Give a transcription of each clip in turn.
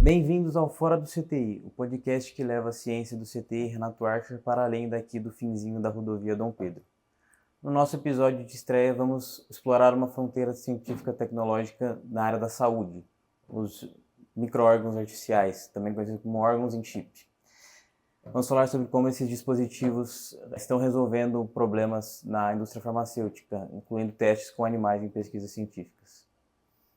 Bem-vindos ao Fora do CTI, o podcast que leva a ciência do CTI Renato Archer para além daqui do finzinho da rodovia Dom Pedro. No nosso episódio de estreia, vamos explorar uma fronteira científica tecnológica na área da saúde, os micro-órgãos artificiais, também conhecidos como órgãos em chip. Vamos falar sobre como esses dispositivos estão resolvendo problemas na indústria farmacêutica, incluindo testes com animais em pesquisas científicas.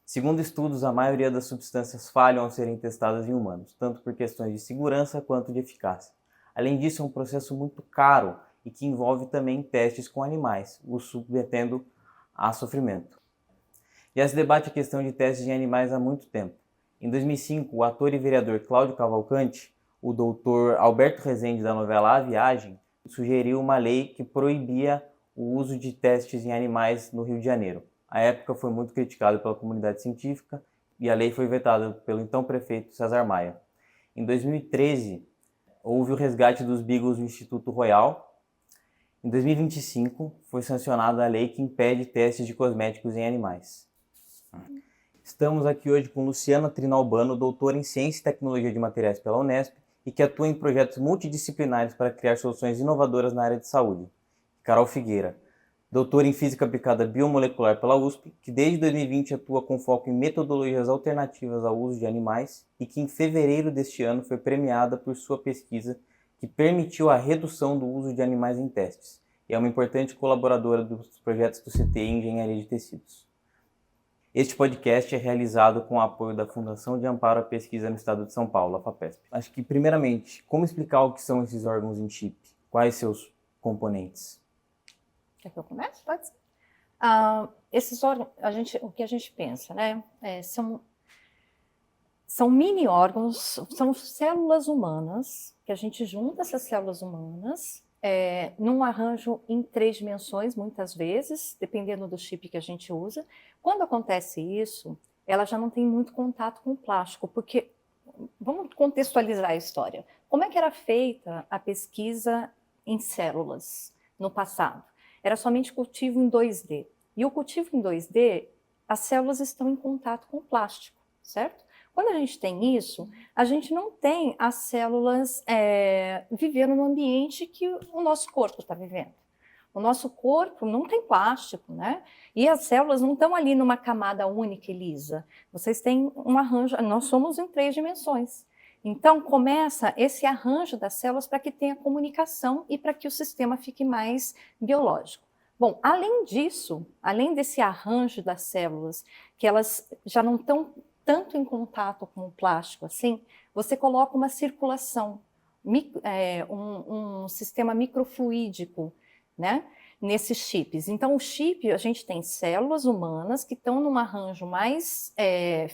Segundo estudos, a maioria das substâncias falham ao serem testadas em humanos, tanto por questões de segurança quanto de eficácia. Além disso, é um processo muito caro e que envolve também testes com animais, os submetendo a sofrimento. Já se debate a questão de testes em animais há muito tempo. Em 2005, o ator e vereador Cláudio Cavalcante, o doutor Alberto Rezende da novela A Viagem, sugeriu uma lei que proibia o uso de testes em animais no Rio de Janeiro. À época foi muito criticado pela comunidade científica e a lei foi vetada pelo então prefeito César Maia. Em 2013, houve o resgate dos beagles do Instituto Royal. Em 2025, foi sancionada a lei que impede testes de cosméticos em animais. Estamos aqui hoje com Luciana Trinalbano, doutora em Ciência e Tecnologia de Materiais pela Unesp e que atua em projetos multidisciplinares para criar soluções inovadoras na área de saúde. Carol Figueira, doutora em Física Aplicada Biomolecular pela USP, que desde 2020 atua com foco em metodologias alternativas ao uso de animais e que em fevereiro deste ano foi premiada por sua pesquisa que permitiu a redução do uso de animais em testes. E é uma importante colaboradora dos projetos do CTI em Engenharia de Tecidos. Este podcast é realizado com o apoio da Fundação de Amparo à Pesquisa no Estado de São Paulo, a FAPESP. Acho que, primeiramente, como explicar o que são esses órgãos em chip? Quais seus componentes? Quer que eu comece? Pode ser. Esses órgãos, o que a gente pensa, né? São mini órgãos, são células humanas, que a gente junta essas células humanas num arranjo em 3 dimensões, muitas vezes, dependendo do chip que a gente usa. Quando acontece isso, ela já não tem muito contato com o plástico, porque, vamos contextualizar a história. Como é que era feita a pesquisa em células no passado? Era somente cultivo em 2D. E o cultivo em 2D, as células estão em contato com o plástico, certo? Quando a gente tem isso, a gente não tem as células vivendo no ambiente que o nosso corpo está vivendo. O nosso corpo não tem plástico, né? E as células não estão ali numa camada única e lisa. Vocês têm um arranjo, nós somos em 3 dimensões. Então, começa esse arranjo das células para que tenha comunicação e para que o sistema fique mais biológico. Bom, além disso, além desse arranjo das células, que elas já não estão tanto em contato com o plástico assim, você coloca uma circulação, um sistema microfluídico, né, nesses chips. Então, o chip, a gente tem células humanas que estão num arranjo mais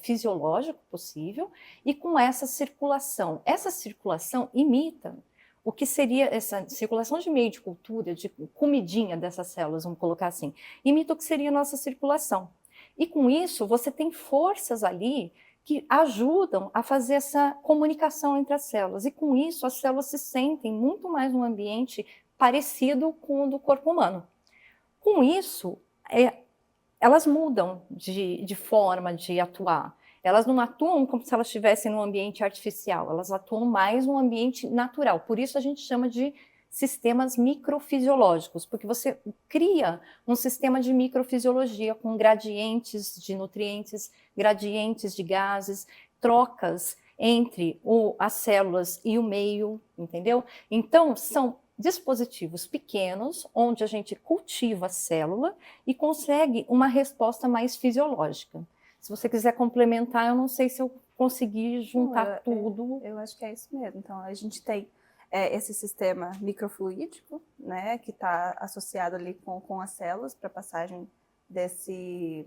fisiológico possível e com essa circulação. Essa circulação imita o que seria essa circulação de meio de cultura, de comidinha dessas células, vamos colocar assim, imita o que seria a nossa circulação. E com isso, você tem forças ali que ajudam a fazer essa comunicação entre as células. E com isso, as células se sentem muito mais num ambiente parecido com o do corpo humano. Com isso, elas mudam de forma de atuar. Elas não atuam como se elas estivessem num ambiente artificial, elas atuam mais num ambiente natural. Por isso a gente chama de sistemas microfisiológicos, porque você cria um sistema de microfisiologia com gradientes de nutrientes, gradientes de gases, trocas entre as células e o meio, entendeu? Então, são dispositivos pequenos, onde a gente cultiva a célula e consegue uma resposta mais fisiológica. Se você quiser complementar, eu não sei se eu consegui juntar tudo. Eu acho que é isso mesmo. Então, a gente tem esse sistema microfluídico, né, que está associado ali com as células para passagem desse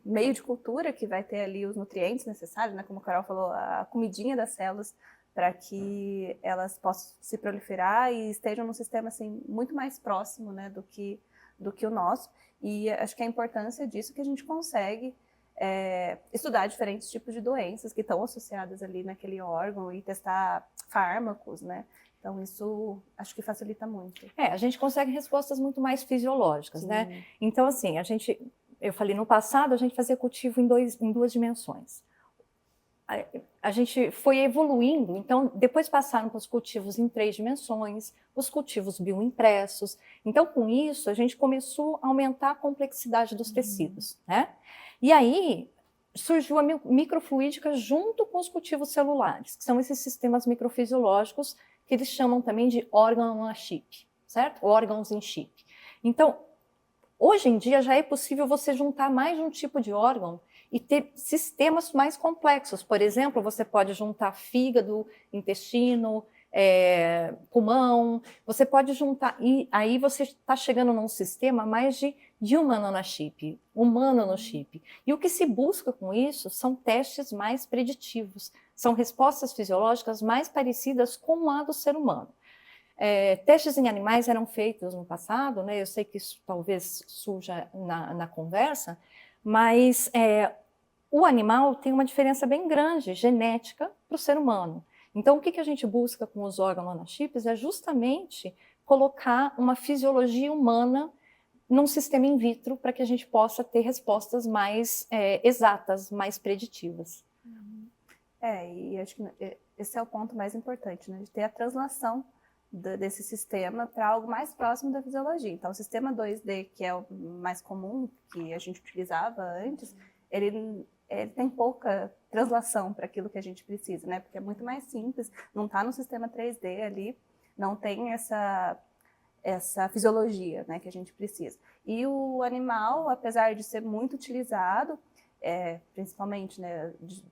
meio de cultura que vai ter ali os nutrientes necessários, né, como a Carol falou, a comidinha das células para que elas possam se proliferar e estejam num sistema assim muito mais próximo, né, do que o nosso. E acho que a importância disso é que a gente consegue estudar diferentes tipos de doenças que estão associadas ali naquele órgão e testar fármacos, né? Então, isso acho que facilita muito. A gente consegue respostas muito mais fisiológicas, né? Então, assim, eu falei, no passado, a gente fazia cultivo em 2 dimensões. a gente foi evoluindo, então depois passaram para os cultivos em 3 dimensões, os cultivos bioimpressos. Então, com isso, a gente começou a aumentar a complexidade dos tecidos, né? E aí surgiu a microfluídica junto com os cultivos celulares, que são esses sistemas microfisiológicos que eles chamam também de órgão on chip, certo? Órgãos em chip. Então, hoje em dia já é possível você juntar mais de um tipo de órgão e ter sistemas mais complexos. Por exemplo, você pode juntar fígado, intestino, pulmão, você pode juntar, e aí você está chegando num sistema mais de humano na chip, humano no chip. E o que se busca com isso são testes mais preditivos, são respostas fisiológicas mais parecidas com a do ser humano. Testes em animais eram feitos no passado, né? Eu sei que isso talvez surja na conversa, mas o animal tem uma diferença bem grande, genética, para o ser humano. Então, o que a gente busca com os órgãos nanochips é justamente colocar uma fisiologia humana num sistema in vitro para que a gente possa ter respostas mais exatas, mais preditivas. E acho que esse é o ponto mais importante, né? De ter a translação desse sistema para algo mais próximo da fisiologia. Então, o sistema 2D, que é o mais comum, que a gente utilizava antes, ele tem pouca translação para aquilo que a gente precisa, né? Porque é muito mais simples, não está no sistema 3D ali, não tem essa fisiologia, né, que a gente precisa. E o animal, apesar de ser muito utilizado, principalmente, né, de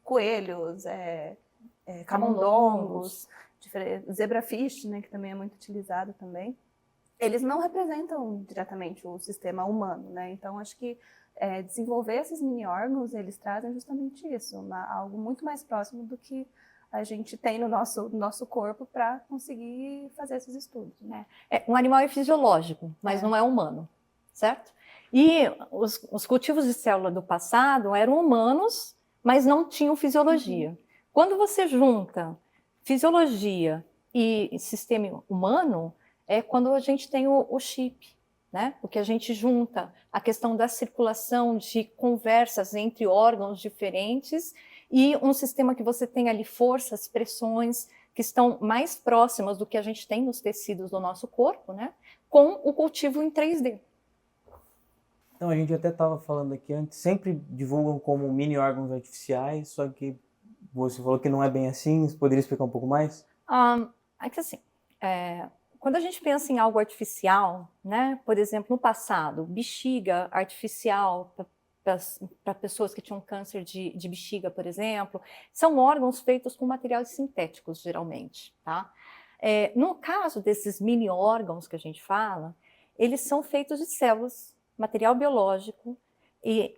coelhos, camundongos, zebrafish, né, que também é muito utilizado também, eles não representam diretamente o sistema humano, né? Então, acho que desenvolver esses mini-órgãos, eles trazem justamente isso, algo muito mais próximo do que a gente tem no nosso corpo para conseguir fazer esses estudos, né? Um animal é fisiológico, mas não é humano, certo? E os cultivos de célula do passado eram humanos, mas não tinham fisiologia. Quando você junta fisiologia e sistema humano, é quando a gente tem o chip, né? Porque a gente junta a questão da circulação de conversas entre órgãos diferentes e um sistema que você tem ali forças, pressões que estão mais próximas do que a gente tem nos tecidos do nosso corpo, né? Com o cultivo em 3D. Então, a gente até estava falando aqui antes, sempre divulgam como mini órgãos artificiais, só que você falou que não é bem assim, você poderia explicar um pouco mais? É que assim, quando a gente pensa em algo artificial, né? Por exemplo, no passado, bexiga artificial para pessoas que tinham câncer de bexiga, por exemplo, são órgãos feitos com materiais sintéticos, geralmente, tá? No caso desses mini órgãos que a gente fala, eles são feitos de células, material biológico, e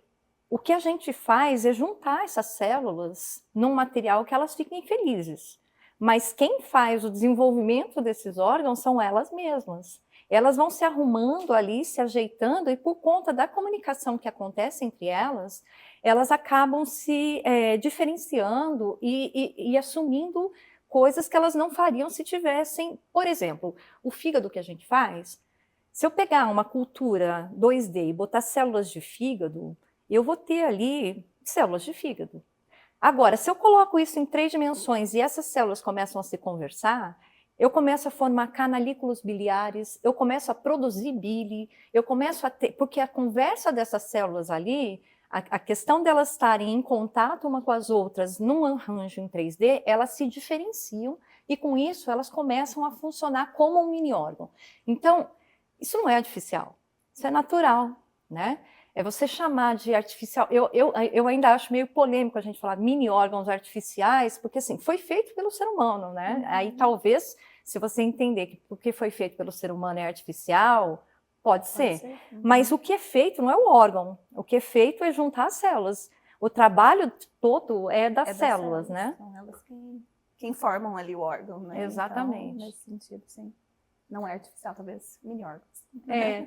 o que a gente faz é juntar essas células num material que elas fiquem felizes. Mas quem faz o desenvolvimento desses órgãos são elas mesmas. Elas vão se arrumando ali, se ajeitando, e por conta da comunicação que acontece entre elas, elas acabam se diferenciando e assumindo coisas que elas não fariam se tivessem. Por exemplo, o fígado que a gente faz, se eu pegar uma cultura 2D e botar células de fígado, eu vou ter ali células de fígado. Agora, se eu coloco isso em 3 dimensões e essas células começam a se conversar, eu começo a formar canalículos biliares, eu começo a produzir bile, eu começo a ter... Porque a conversa dessas células ali, a questão delas estarem em contato uma com as outras num arranjo em 3D, elas se diferenciam e com isso elas começam a funcionar como um mini órgão. Então, isso não é artificial, isso é natural, né? É você chamar de artificial. Eu ainda acho meio polêmico a gente falar mini órgãos artificiais, porque assim, foi feito pelo ser humano, né? Aí talvez, se você entender que porque foi feito pelo ser humano é artificial, pode ser. Mas o que é feito não é o órgão, o que é feito é juntar as células. O trabalho todo é das células, né? São elas quem formam ali o órgão, né? Exatamente. Então, nesse sentido, sim. Não é artificial, talvez mini órgãos.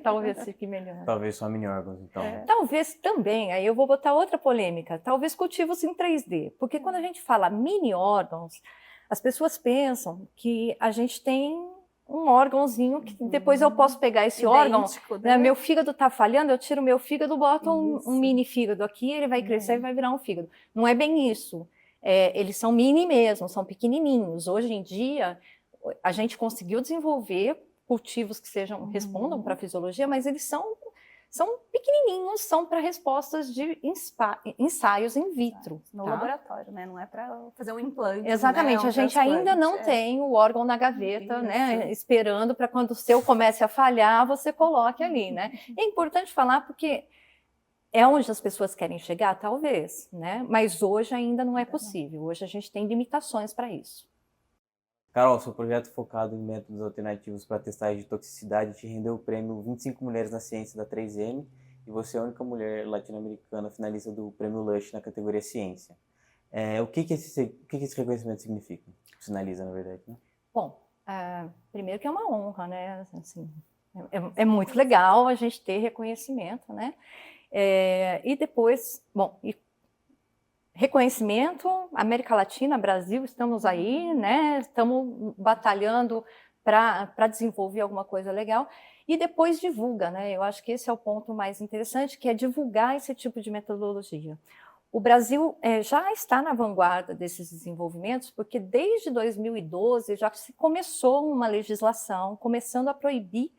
Talvez fique melhor. Talvez só mini órgãos, então. Talvez também, aí eu vou botar outra polêmica, talvez cultivos em 3D, porque quando a gente fala mini órgãos, as pessoas pensam que a gente tem um órgãozinho que depois eu posso pegar esse órgão, né? Meu fígado está falhando, eu tiro meu fígado, boto um mini fígado aqui, ele vai crescer e vai virar um fígado. Não é bem isso. eles são mini mesmo, são pequenininhos. Hoje em dia, a gente conseguiu desenvolver cultivos que respondam para a fisiologia, mas eles são pequenininhos, são para respostas de ensaios in vitro. No tá? laboratório, né? Não é para fazer um implante. Exatamente, né? a gente ainda não tem o órgão na gaveta, né? Esperando para quando o seu comece a falhar, você coloque ali, né? É importante falar porque é onde as pessoas querem chegar, talvez, né? Mas hoje ainda não é possível. Hoje a gente tem limitações para isso. Carol, seu projeto focado em métodos alternativos para testagem de toxicidade te rendeu o prêmio 25 Mulheres na Ciência da 3M e você é a única mulher latino-americana finalista do prêmio Lush na categoria Ciência. O que esse reconhecimento significa? Sinaliza, na verdade, né? Bom, primeiro que é uma honra, né? Assim, é muito legal a gente ter reconhecimento, né? E depois, bom, reconhecimento, América Latina, Brasil, estamos aí, né? Estamos batalhando para desenvolver alguma coisa legal. E depois divulga, né? Eu acho que esse é o ponto mais interessante, que é divulgar esse tipo de metodologia. O Brasil já está na vanguarda desses desenvolvimentos, porque desde 2012 já se começou uma legislação começando a proibir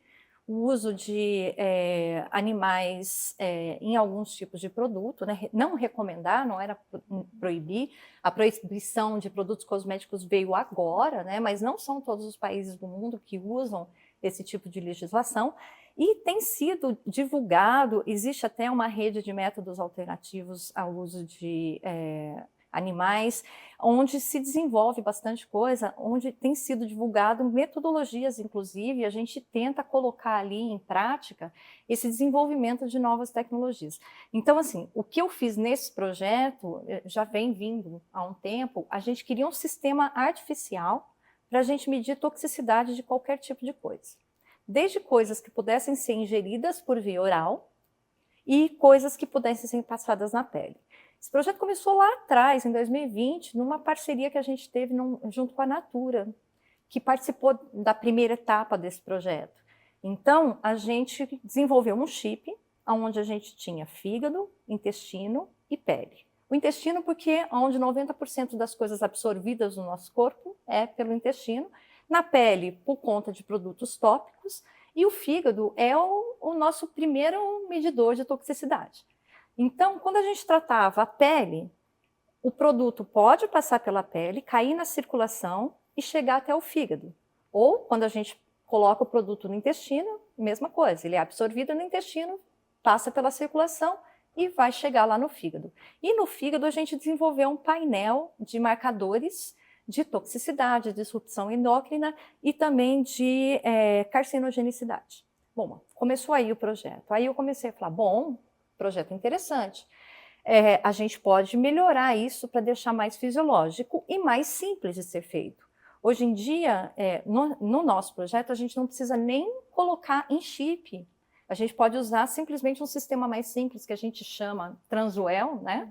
o uso de animais em alguns tipos de produto, né? Não recomendar, não era proibir. A proibição de produtos cosméticos veio agora, né? Mas não são todos os países do mundo que usam esse tipo de legislação. E tem sido divulgado, existe até uma rede de métodos alternativos ao uso de animais, onde se desenvolve bastante coisa, onde tem sido divulgado metodologias, inclusive, a gente tenta colocar ali em prática esse desenvolvimento de novas tecnologias. Então, assim, o que eu fiz nesse projeto, já vem vindo há um tempo, a gente queria um sistema artificial para a gente medir toxicidade de qualquer tipo de coisa. Desde coisas que pudessem ser ingeridas por via oral e coisas que pudessem ser passadas na pele. Esse projeto começou lá atrás, em 2020, numa parceria que a gente teve junto com a Natura, que participou da primeira etapa desse projeto. Então, a gente desenvolveu um chip, onde a gente tinha fígado, intestino e pele. O intestino porque é onde 90% das coisas absorvidas no nosso corpo é pelo intestino, na pele por conta de produtos tópicos, e o fígado é o nosso primeiro medidor de toxicidade. Então, quando a gente tratava a pele, o produto pode passar pela pele, cair na circulação e chegar até o fígado. Ou, quando a gente coloca o produto no intestino, mesma coisa, ele é absorvido no intestino, passa pela circulação e vai chegar lá no fígado. E no fígado a gente desenvolveu um painel de marcadores de toxicidade, disrupção endócrina e também de carcinogenicidade. Bom, começou aí o projeto. Aí eu comecei a falar, bom, projeto interessante. A gente pode melhorar isso para deixar mais fisiológico e mais simples de ser feito. Hoje em dia, no nosso projeto, a gente não precisa nem colocar em chip. A gente pode usar simplesmente um sistema mais simples que a gente chama Transwell, né?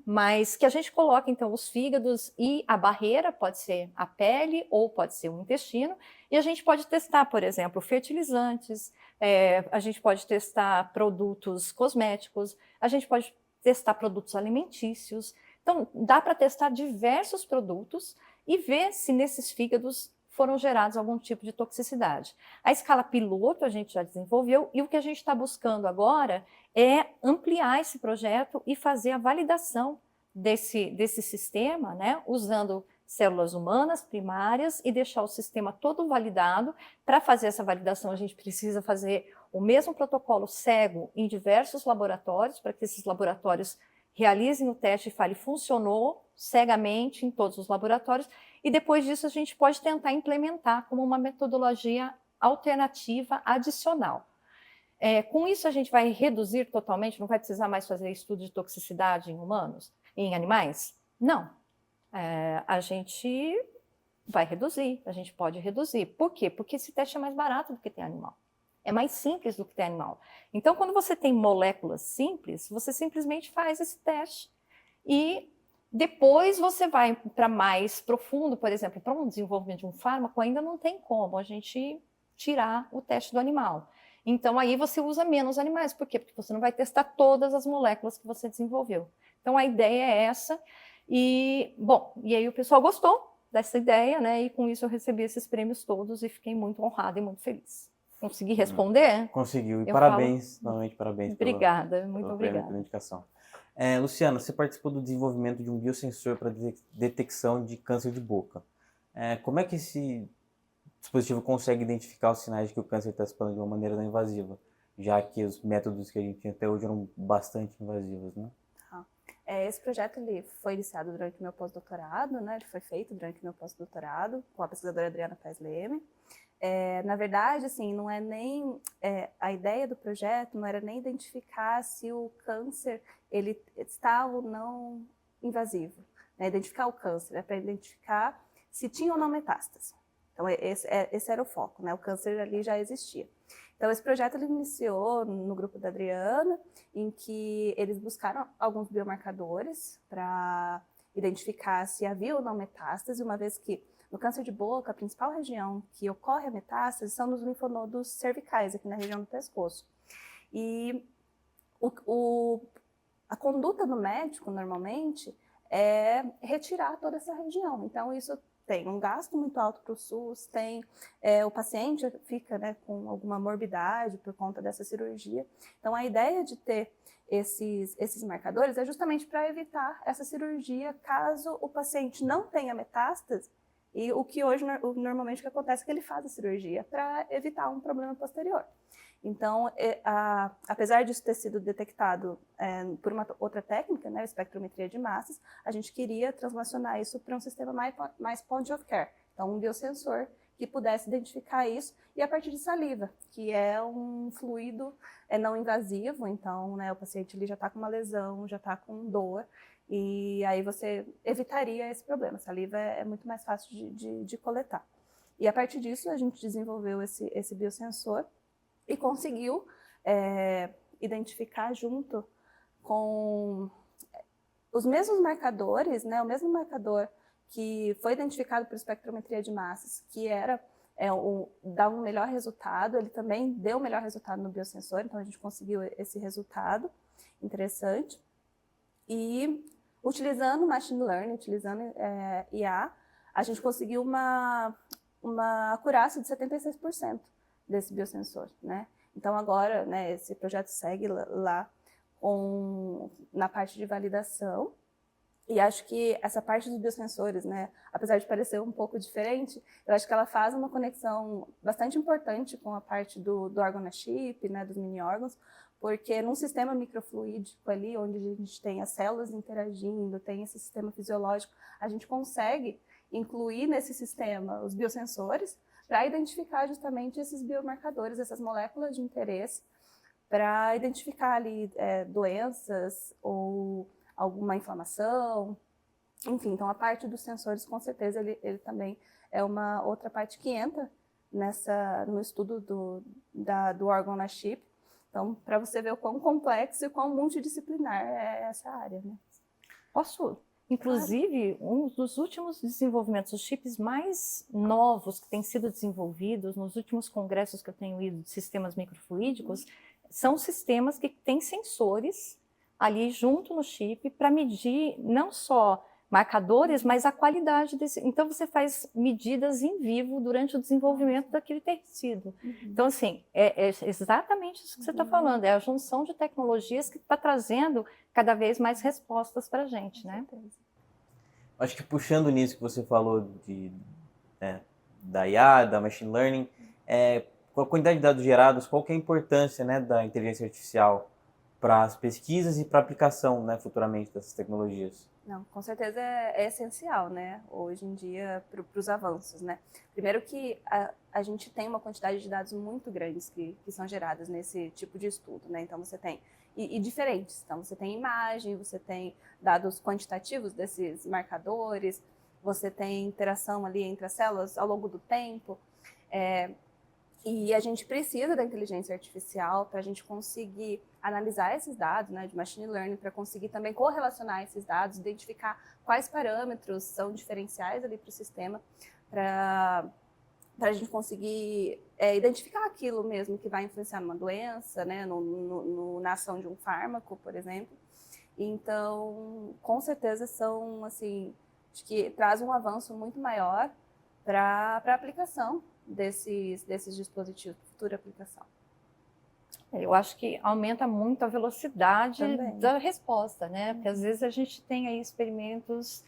Mas que a gente coloca, então, os fígados e a barreira, pode ser a pele ou pode ser o intestino, e a gente pode testar, por exemplo, fertilizantes, a gente pode testar produtos cosméticos, a gente pode testar produtos alimentícios. Então, dá para testar diversos produtos e ver se nesses fígados foram gerados algum tipo de toxicidade. A escala piloto a gente já desenvolveu e o que a gente está buscando agora é ampliar esse projeto e fazer a validação desse sistema, né, usando células humanas primárias e deixar o sistema todo validado. Para fazer essa validação, a gente precisa fazer o mesmo protocolo cego em diversos laboratórios, para que esses laboratórios realizem o teste e falem, funcionou cegamente em todos os laboratórios, e depois disso a gente pode tentar implementar como uma metodologia alternativa adicional. Com isso a gente vai reduzir totalmente, não vai precisar mais fazer estudo de toxicidade em humanos, em animais? Não. A gente vai reduzir, a gente pode reduzir. Por quê? Porque esse teste é mais barato do que ter animal. É mais simples do que ter animal. Então, quando você tem moléculas simples, você simplesmente faz esse teste e depois você vai para mais profundo, por exemplo, para um desenvolvimento de um fármaco, ainda não tem como a gente tirar o teste do animal. Então, aí você usa menos animais. Por quê? Porque você não vai testar todas as moléculas que você desenvolveu. Então, a ideia é essa. E, bom, e aí o pessoal gostou dessa ideia, né? E com isso eu recebi esses prêmios todos e fiquei muito honrada e muito feliz. Consegui responder? Conseguiu. E Eu parabéns, novamente parabéns obrigada, muito pelo prêmio e pela obrigada. indicação. Luciana, você participou do desenvolvimento de um biosensor para detecção de câncer de boca. Como é que esse dispositivo consegue identificar os sinais de que o câncer está se expandindo de uma maneira não invasiva, já que os métodos que a gente tinha até hoje eram bastante invasivos, né? Esse projeto ele foi iniciado durante o meu pós-doutorado, né? Ele foi feito durante o meu pós-doutorado com a pesquisadora Adriana Paes Leme. Na verdade, assim, não é nem a ideia do projeto não era nem identificar se o câncer ele está ou não invasivo, né? Identificar o câncer é para identificar se tinha ou não metástase. Então esse era o foco, né? O câncer ali já existia. Então esse projeto ele iniciou no grupo da Adriana, em que eles buscaram alguns biomarcadores para identificar se havia ou não metástase, uma vez que no câncer de boca, a principal região que ocorre a metástase são nos linfonodos cervicais, aqui na região do pescoço. E a conduta do médico, normalmente, é retirar toda essa região. Então, isso tem um gasto muito alto para o SUS, o paciente fica, né, com alguma morbidade por conta dessa cirurgia. Então, a ideia de ter esses marcadores é justamente para evitar essa cirurgia caso o paciente não tenha metástase. E o que hoje, normalmente, o que acontece é que ele faz a cirurgia para evitar um problema posterior. Então, apesar disso ter sido detectado por uma outra técnica, né, a espectrometria de massas, a gente queria translacionar isso para um sistema mais point of care. Então, um biosensor que pudesse identificar isso, e a partir de saliva, que é um fluido não invasivo, então, né, o paciente ele já está com uma lesão, já está com dor, e aí você evitaria esse problema. A saliva é muito mais fácil de coletar. E a partir disso, a gente desenvolveu esse biosensor e conseguiu identificar junto com os mesmos marcadores, né, o mesmo marcador que foi identificado por espectrometria de massas, que era dar um melhor resultado, ele também deu o melhor resultado no biosensor, então a gente conseguiu esse resultado interessante. E utilizando machine learning, utilizando IA, a gente conseguiu uma acurácia de 76% desse biosensor, né? Então agora, né, esse projeto segue lá na parte de validação, e acho que essa parte dos biosensores, né, apesar de parecer um pouco diferente, eu acho que ela faz uma conexão bastante importante com a parte do órgão na chip, né, dos mini-órgãos, porque num sistema microfluídico ali, onde a gente tem as células interagindo, tem esse sistema fisiológico, a gente consegue incluir nesse sistema os biosensores para identificar justamente esses biomarcadores, essas moléculas de interesse, para identificar ali doenças ou alguma inflamação, enfim. Então, a parte dos sensores, com certeza, ele também é uma outra parte que entra no estudo do órgão na chip. Então, para você ver o quão complexo e quão multidisciplinar é essa área, né? Posso? Inclusive, um dos últimos desenvolvimentos, os chips mais novos que têm sido desenvolvidos nos últimos congressos que eu tenho ido de sistemas microfluídicos, são sistemas que têm sensores ali junto no chip para medir não só marcadores, mas a qualidade desse. Então, você faz medidas em vivo durante o desenvolvimento daquele tecido. Então, assim, é exatamente isso que você está falando, é a junção de tecnologias que está trazendo cada vez mais respostas para a gente, né? Acho que puxando nisso que você falou da IA, da machine learning, com a quantidade de dados gerados, qual que é a importância, né, da inteligência artificial para as pesquisas e para a aplicação, né, futuramente dessas tecnologias? Não, com certeza é essencial, né, hoje em dia, para os avanços, né. Primeiro que a gente tem uma quantidade de dados muito grandes que são geradas nesse tipo de estudo, né, então você tem, e diferentes, então você tem imagem, você tem dados quantitativos desses marcadores, você tem interação ali entre as células ao longo do tempo, e a gente precisa da inteligência artificial para a gente conseguir analisar esses dados, né, de machine learning, para conseguir também correlacionar esses dados, identificar quais parâmetros são diferenciais ali para o sistema, para a gente conseguir identificar aquilo mesmo que vai influenciar numa doença, né, na ação de um fármaco, por exemplo. Então, com certeza são, assim, acho que traz um avanço muito maior para a aplicação desses dispositivos, futura aplicação. Eu acho que aumenta muito a velocidade Também. da resposta, né? Porque às vezes a gente tem aí experimentos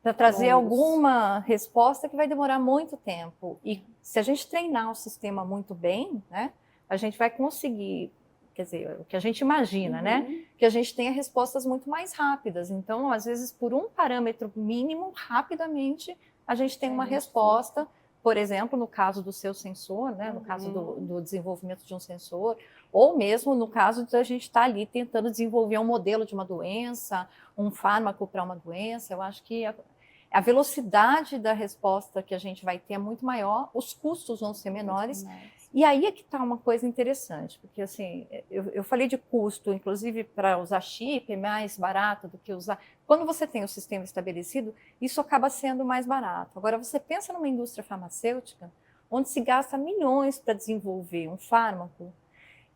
para trazer Longos. alguma resposta que vai demorar muito tempo. E se a gente treinar o sistema muito bem, né, a gente vai conseguir, quer dizer, o que a gente imagina, né, que a gente tenha respostas muito mais rápidas. Então, às vezes, por um parâmetro mínimo, rapidamente, a gente tem uma resposta. Por exemplo, no caso do seu sensor, né, no caso do desenvolvimento de um sensor, ou mesmo no caso de a gente estar ali tentando desenvolver um modelo de uma doença, um fármaco para uma doença. Eu acho que a velocidade da resposta que a gente vai ter é muito maior, os custos vão ser menores. E aí é que está uma coisa interessante, porque assim, eu falei de custo, inclusive para usar chip, é mais barato do que usar. Quando você tem o sistema estabelecido, isso acaba sendo mais barato. Agora, você pensa numa indústria farmacêutica, onde se gasta milhões para desenvolver um fármaco,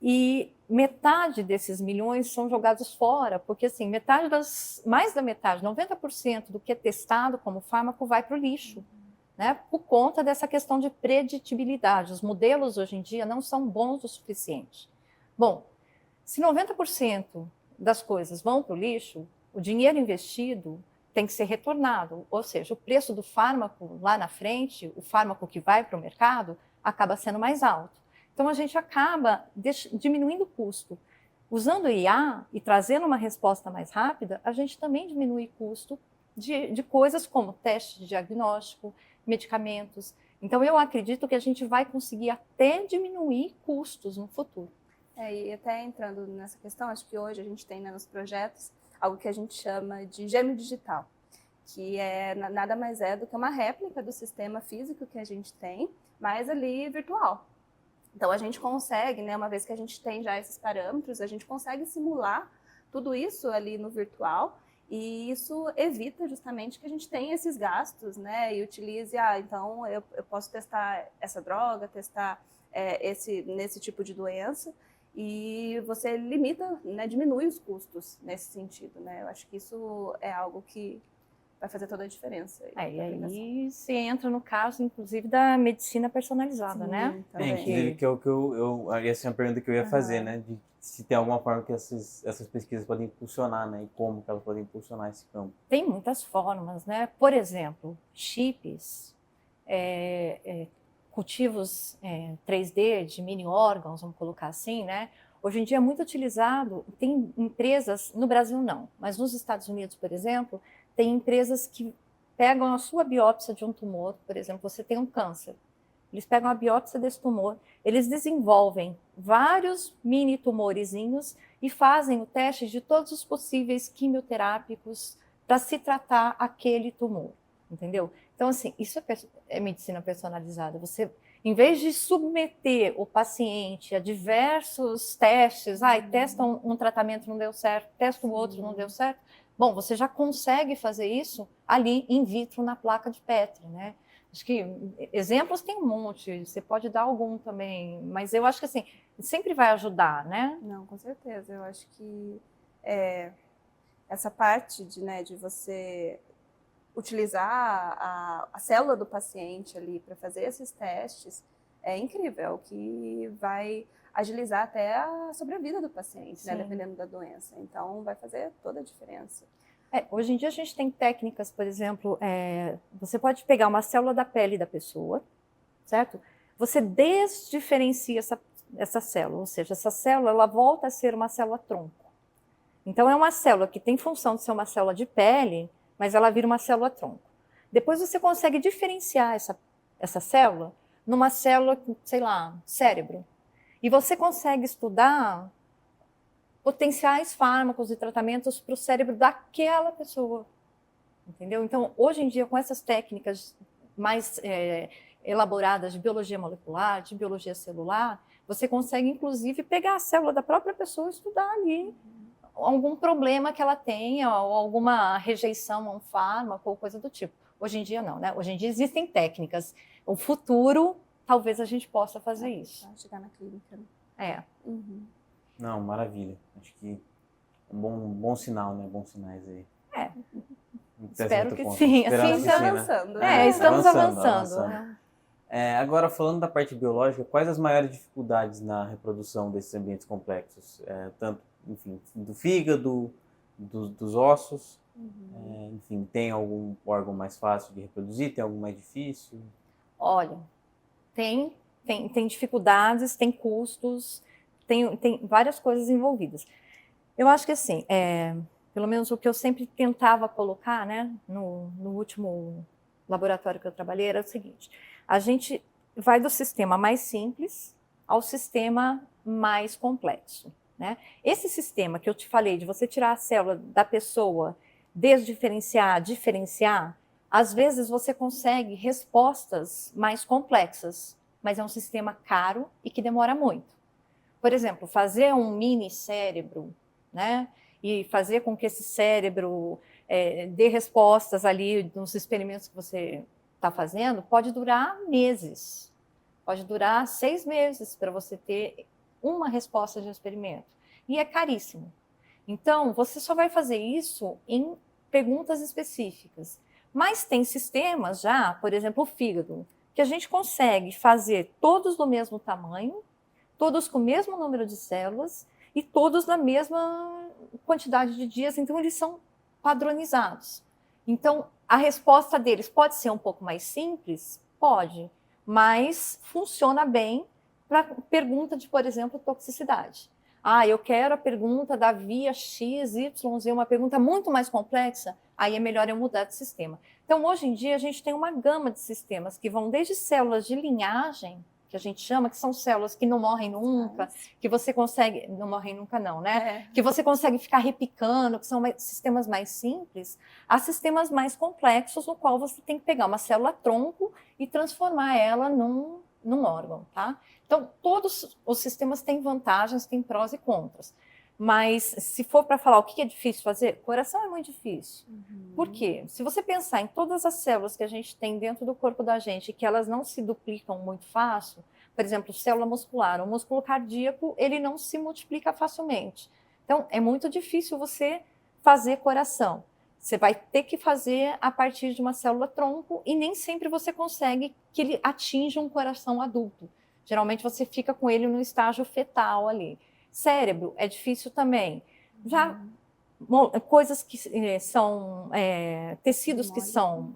e metade desses milhões são jogados fora, porque assim, mais da metade, 90% do que é testado como fármaco vai para o lixo. Né, por conta dessa questão de preditibilidade. Os modelos hoje em dia não são bons o suficiente. Bom, se 90% das coisas vão para o lixo, o dinheiro investido tem que ser retornado, ou seja, o preço do fármaco lá na frente, o fármaco que vai para o mercado, acaba sendo mais alto. Então, a gente acaba diminuindo o custo. Usando o IA e trazendo uma resposta mais rápida, a gente também diminui o custo de coisas como teste de diagnóstico, medicamentos. Então, eu acredito que a gente vai conseguir até diminuir custos no futuro. E até entrando nessa questão, acho que hoje a gente tem, né, nos projetos algo que a gente chama de gêmeo digital, que nada mais é do que uma réplica do sistema físico que a gente tem, mas ali virtual. Então, a gente consegue, né, uma vez que a gente tem já esses parâmetros, a gente consegue simular tudo isso ali no virtual. E isso evita justamente que a gente tenha esses gastos, né? E utilize, então eu posso testar essa droga, testar nesse tipo de doença, e você limita, né, diminui os custos nesse sentido, né? Eu acho que isso é algo que vai fazer toda a diferença. E aí você entra no caso, inclusive, da medicina personalizada, né? Inclusive, que é o que essa é uma pergunta que eu ia fazer, né? De se tem alguma forma que essas pesquisas podem impulsionar, né? E como que elas podem impulsionar esse campo. Tem muitas formas, né? Por exemplo, chips, cultivos 3D de mini órgãos, vamos colocar assim, né? Hoje em dia é muito utilizado, tem empresas, no Brasil não, mas nos Estados Unidos, por exemplo, tem empresas que pegam a sua biópsia de um tumor, por exemplo, você tem um câncer, eles pegam a biópsia desse tumor, eles desenvolvem vários mini tumorezinhos e fazem o teste de todos os possíveis quimioterápicos para se tratar aquele tumor, entendeu? Então, assim, isso é medicina personalizada. Você, em vez de submeter o paciente a diversos testes, testa um tratamento, não deu certo, testa o outro, não deu certo, bom, você já consegue fazer isso ali in vitro na placa de Petri, né? Acho que exemplos tem um monte, você pode dar algum também, mas eu acho que assim, sempre vai ajudar, né? Não, com certeza. Eu acho que essa parte de você utilizar a célula do paciente ali para fazer esses testes é incrível, que vai agilizar até a sobrevida do paciente, né, dependendo da doença. Então, vai fazer toda a diferença. Hoje em dia a gente tem técnicas, por exemplo, você pode pegar uma célula da pele da pessoa, certo? Você desdiferencia essa célula, ou seja, essa célula ela volta a ser uma célula tronco. Então é uma célula que tem função de ser uma célula de pele, mas ela vira uma célula tronco. Depois você consegue diferenciar essa célula numa célula, sei lá, cérebro. E você consegue estudar potenciais fármacos e tratamentos para o cérebro daquela pessoa, entendeu? Então, hoje em dia, com essas técnicas mais elaboradas de biologia molecular, de biologia celular, você consegue, inclusive, pegar a célula da própria pessoa e estudar ali algum problema que ela tenha, ou alguma rejeição a um fármaco, ou coisa do tipo. Hoje em dia, não, né? Hoje em dia existem técnicas. O futuro, talvez a gente possa fazer isso. Chegar na clínica. Não, maravilha. Acho que bom sinal, né? Bons sinais aí. Até Espero certo que ponto. sim. Esperamos Assim, que sim, né? avançando. estamos avançando. avançando. Agora, falando da parte biológica, quais as maiores dificuldades na reprodução desses ambientes complexos? Tanto, enfim, do fígado, dos ossos, enfim, tem algum órgão mais fácil de reproduzir, tem algum mais difícil? Olha, tem dificuldades, tem custos, tem várias coisas envolvidas. Eu acho que assim, pelo menos o que eu sempre tentava colocar, né, no último laboratório que eu trabalhei era o seguinte: a gente vai do sistema mais simples ao sistema mais complexo, né? Esse sistema que eu te falei de você tirar a célula da pessoa, diferenciar, às vezes você consegue respostas mais complexas, mas é um sistema caro e que demora muito. Por exemplo, fazer um mini cérebro, né? E fazer com que esse cérebro dê respostas ali nos experimentos que você está fazendo, pode durar meses. Pode durar 6 meses para você ter uma resposta de um experimento. E é caríssimo. Então, você só vai fazer isso em perguntas específicas. Mas tem sistemas já, por exemplo, o fígado, que a gente consegue fazer todos do mesmo tamanho, todos com o mesmo número de células e todos na mesma quantidade de dias, então eles são padronizados. Então, a resposta deles pode ser um pouco mais simples? Pode, mas funciona bem para pergunta de, por exemplo, toxicidade. Eu quero a pergunta da via X, Y, Z, uma pergunta muito mais complexa, aí é melhor eu mudar de sistema. Então, hoje em dia, a gente tem uma gama de sistemas que vão desde células de linhagem, que a gente chama, que são células que não morrem nunca, que você consegue... Não morrem nunca não, né? Que você consegue ficar repicando, que são sistemas mais simples, a sistemas mais complexos, no qual você tem que pegar uma célula-tronco e transformar ela num órgão, tá? Então, todos os sistemas têm vantagens, têm prós e contras. Mas, se for para falar o que é difícil fazer, coração é muito difícil. Por quê? Se você pensar em todas as células que a gente tem dentro do corpo da gente, que elas não se duplicam muito fácil, por exemplo, célula muscular, o músculo cardíaco, ele não se multiplica facilmente. Então, é muito difícil você fazer coração. Você vai ter que fazer a partir de uma célula-tronco e nem sempre você consegue que ele atinja um coração adulto. Geralmente, você fica com ele no estágio fetal ali. Cérebro é difícil também. Já coisas que são tecidos que são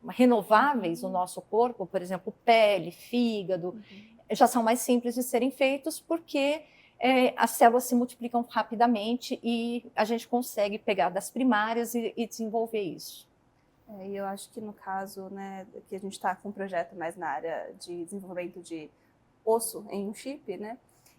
renováveis no nosso corpo, por exemplo, pele, fígado, já são mais simples de serem feitos porque as células se multiplicam rapidamente e a gente consegue pegar das primárias e desenvolver isso. E eu acho que no caso, né, que a gente está com um projeto mais na área de desenvolvimento de osso em um chip, né?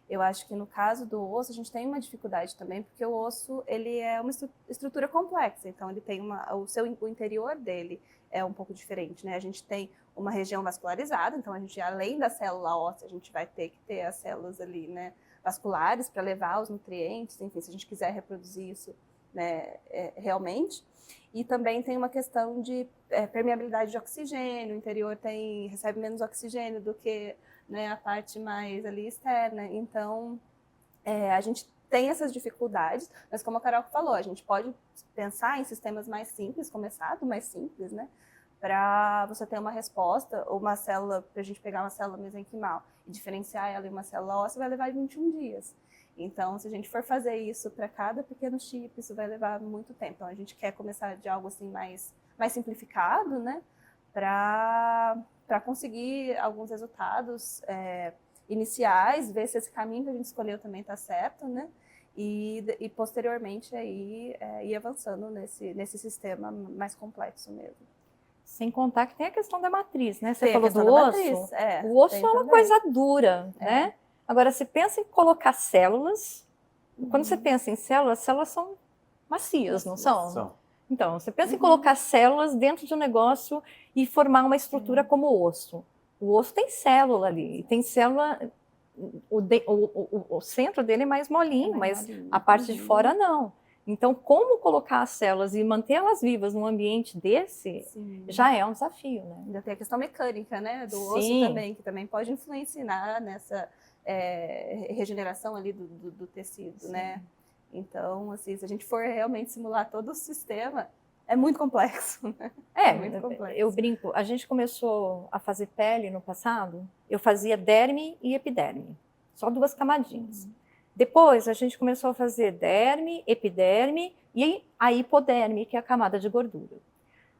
Eu acho que no caso do osso a gente tem uma dificuldade também, porque o osso ele é uma estrutura complexa, então ele tem o interior dele é um pouco diferente, né? A gente tem uma região vascularizada, então a gente além da célula óssea a gente vai ter que ter as células ali, né, vasculares para levar os nutrientes, enfim, se a gente quiser reproduzir isso, né, realmente. E também tem uma questão de permeabilidade de oxigênio, o interior recebe menos oxigênio do que, né, a parte mais ali externa. Então, a gente tem essas dificuldades, mas como a Carol falou, a gente pode pensar em sistemas mais simples, começar do mais simples, né, para você ter uma resposta, ou uma célula, para a gente pegar uma célula mesenquimal e diferenciar ela em uma célula óssea, vai levar 21 dias. Então, se a gente for fazer isso para cada pequeno chip, isso vai levar muito tempo. Então, a gente quer começar de algo assim mais simplificado, né, para conseguir alguns resultados iniciais, ver se esse caminho que a gente escolheu também está certo, né, e posteriormente aí ir avançando nesse sistema mais complexo mesmo. Sem contar que tem a questão da matriz, né? Você tem falou do osso. O osso é uma coisa dura, né? Agora, você pensa em colocar células. Quando você pensa em células são macias, não são? São. Então, você pensa em colocar células dentro de um negócio e formar uma estrutura como o osso. O osso tem célula ali, tem célula... O centro dele é mais molinho, mas a parte de fora não. Então, como colocar as células e mantê-las vivas num ambiente desse, já é um desafio, né? Ainda tem a questão mecânica, né, do osso também, que também pode influenciar nessa regeneração ali do tecido, né? Então, assim, se a gente for realmente simular todo o sistema, é muito complexo, né? Muito complexo. Eu brinco, a gente começou a fazer pele no passado, eu fazia derme e epiderme, só 2 camadinhas. Depois a gente começou a fazer derme, epiderme e a hipoderme, que é a camada de gordura.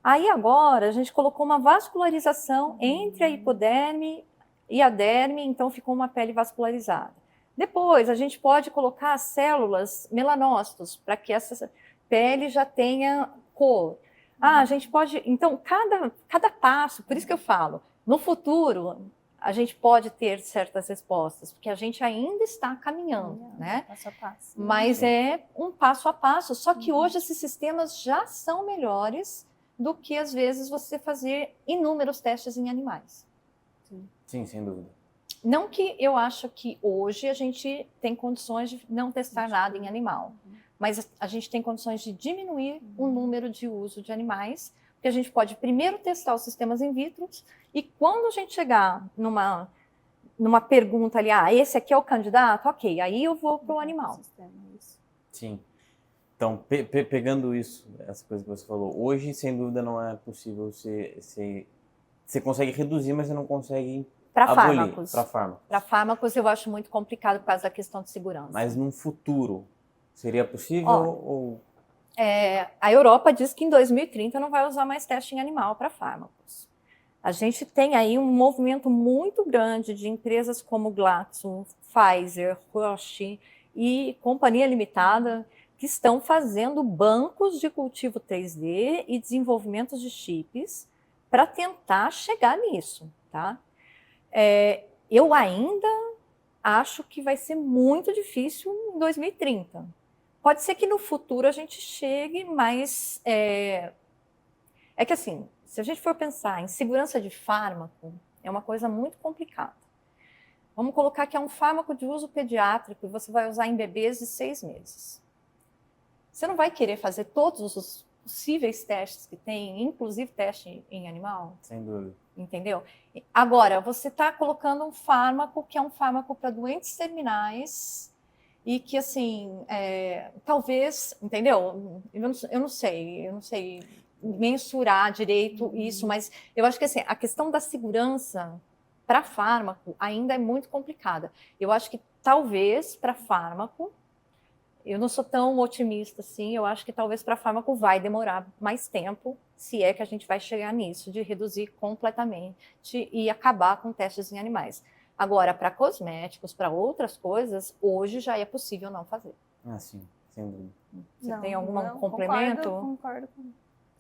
Aí agora a gente colocou uma vascularização entre a hipoderme e a derme, então ficou uma pele vascularizada. Depois a gente pode colocar células melanócitos para que essa pele já tenha cor. A gente pode, então cada passo, por isso que eu falo, no futuro a gente pode ter certas respostas, porque a gente ainda está caminhando, né? Passo a passo. Mas é um passo a passo, só que hoje esses sistemas já são melhores do que, às vezes, você fazer inúmeros testes em animais. Sim, sem dúvida. Não que eu acho que hoje a gente tem condições de não testar nada em animal, mas a gente tem condições de diminuir o número de uso de animais, porque a gente pode primeiro testar os sistemas in vitro e quando a gente chegar numa pergunta ali, esse aqui é o candidato? Ok, aí eu vou para o animal. Sim. Então, pegando isso, essa coisa que você falou, hoje, sem dúvida, não é possível você consegue reduzir, mas você não consegue abolir. Para fármacos. Para fármacos eu acho muito complicado por causa da questão de segurança. Mas num futuro, seria possível? A Europa diz que em 2030 não vai usar mais teste em animal para fármacos. A gente tem aí um movimento muito grande de empresas como Glaxo, Pfizer, Roche e Companhia Limitada, que estão fazendo bancos de cultivo 3D e desenvolvimento de chips para tentar chegar nisso, tá? Eu ainda acho que vai ser muito difícil em 2030. Pode ser que no futuro a gente chegue, mas é que assim, se a gente for pensar em segurança de fármaco, é uma coisa muito complicada. Vamos colocar que é um fármaco de uso pediátrico e você vai usar em bebês de 6 meses. Você não vai querer fazer todos os possíveis testes que tem, inclusive teste em animal? Sem dúvida. Entendeu? Agora, você está colocando um fármaco que é um fármaco para doentes terminais e que, assim, talvez, entendeu? Eu não sei mensurar direito isso, mas eu acho que, assim, a questão da segurança para fármaco ainda é muito complicada. Eu acho que talvez para fármaco, eu não sou tão otimista assim, eu acho que talvez para fármaco vai demorar mais tempo, se é que a gente vai chegar nisso, de reduzir completamente e acabar com testes em animais. Agora, para cosméticos, para outras coisas, hoje já é possível não fazer. Sim, sem dúvida. Você tem algum complemento? Concordo com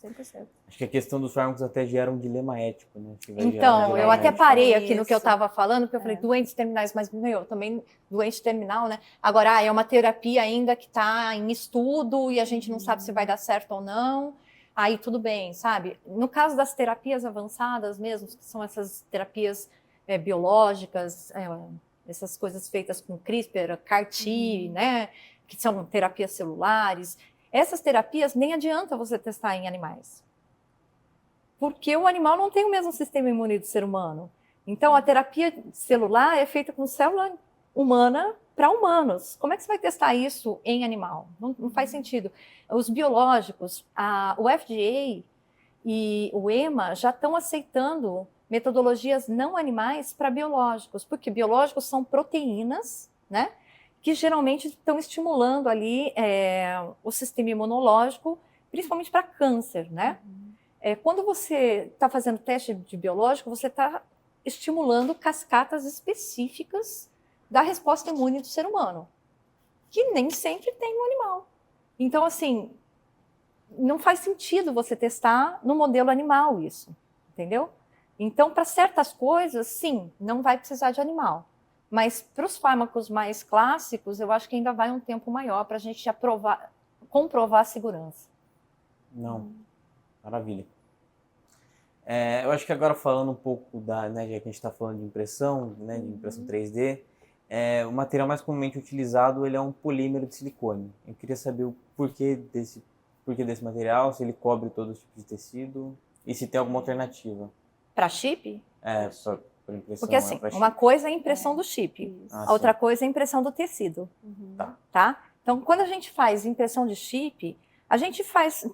100%. Acho que a questão dos fármacos até gera um dilema ético, né? Então, eu até parei aqui no que eu estava falando, porque eu falei doentes terminais, mas, também doente terminal, né? Agora, é uma terapia ainda que está em estudo e a gente não sabe se vai dar certo ou não. Aí tudo bem, sabe? No caso das terapias avançadas mesmo, que são essas terapias biológicas, essas coisas feitas com CRISPR, CAR-T, né? Que são terapias celulares. Essas terapias nem adianta você testar em animais. Porque o animal não tem o mesmo sistema imune do ser humano. Então, a terapia celular é feita com célula humana para humanos. Como é que você vai testar isso em animal? Não faz sentido. Os biológicos, o FDA e o EMA já estão aceitando metodologias não animais para biológicos, porque biológicos são proteínas, né? Que geralmente estão estimulando ali o sistema imunológico, principalmente para câncer, né? Quando você está fazendo teste de biológico, você está estimulando cascatas específicas da resposta imune do ser humano, que nem sempre tem no animal. Então, assim, não faz sentido você testar no modelo animal isso, entendeu? Então, para certas coisas, sim, não vai precisar de animal. Mas para os fármacos mais clássicos, eu acho que ainda vai um tempo maior para a gente comprovar a segurança. Não, maravilha. Eu acho que agora falando um pouco já que a gente está falando de impressão, né, de impressão 3D, o material mais comumente utilizado ele é um polímero de silicone. Eu queria saber o porquê desse material, se ele cobre todos os tipos de tecido e se tem alguma alternativa. Para chip? Porque assim, uma coisa é a impressão do chip, a outra coisa é a impressão do tecido, tá? Então, quando a gente faz impressão de chip, a gente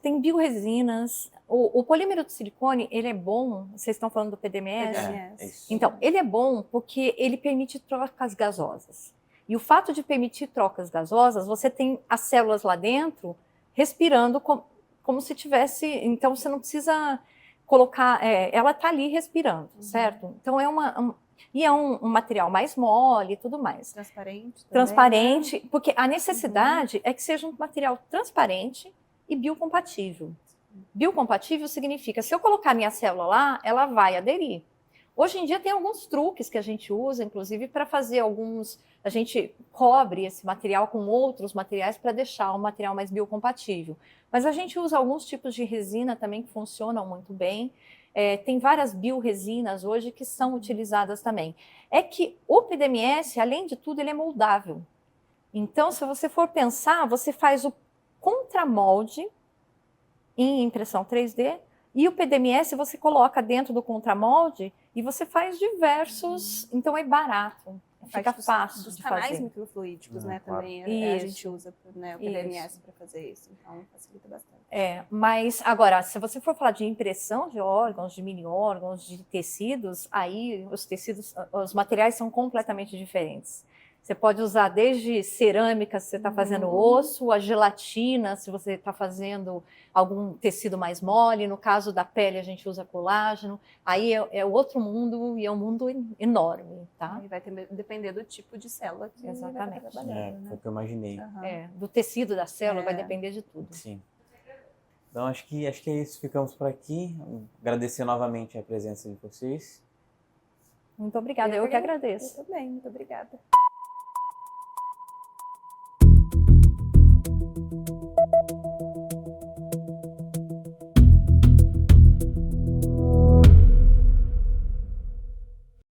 tem bioresinas. O polímero de silicone, ele é bom, vocês estão falando do PDMS? É isso. Então, ele é bom porque ele permite trocas gasosas. E o fato de permitir trocas gasosas, você tem as células lá dentro respirando como se tivesse... Então, você não precisa colocar... ela está ali respirando, certo? Então, e é um material mais mole e tudo mais. Transparente também, Transparente, né? Porque a necessidade é que seja um material transparente e biocompatível. Biocompatível significa, se eu colocar minha célula lá, ela vai aderir. Hoje em dia tem alguns truques que a gente usa, inclusive, para fazer a gente cobre esse material com outros materiais para deixar o material mais biocompatível. Mas a gente usa alguns tipos de resina também que funcionam muito bem. Tem várias bioresinas hoje que são utilizadas também. É que o PDMS, além de tudo, ele é moldável. Então, se você for pensar, você faz o contramolde em impressão 3D e o PDMS você coloca dentro do contramolde e você faz diversos, então é barato, fica fácil dos de canais fazer. microfluídicos, né, claro. também a gente usa, né, o PDMS para fazer isso, então facilita bastante. Mas agora, se você for falar de impressão de órgãos, de mini-órgãos, de tecidos, aí os materiais são completamente diferentes. Você pode usar desde cerâmica, se você está fazendo osso, a gelatina, se você está fazendo algum tecido mais mole. No caso da pele, a gente usa colágeno. Aí é outro mundo e é um mundo enorme, tá? Aí vai depender do tipo de célula que Exatamente. vai estar trabalhando, né? Foi o que eu imaginei. Do tecido da célula vai depender de tudo. Sim. Então, acho que é isso. Ficamos por aqui. Agradecer novamente a presença de vocês. Muito obrigada. Eu que agradeço. Eu também, muito obrigada.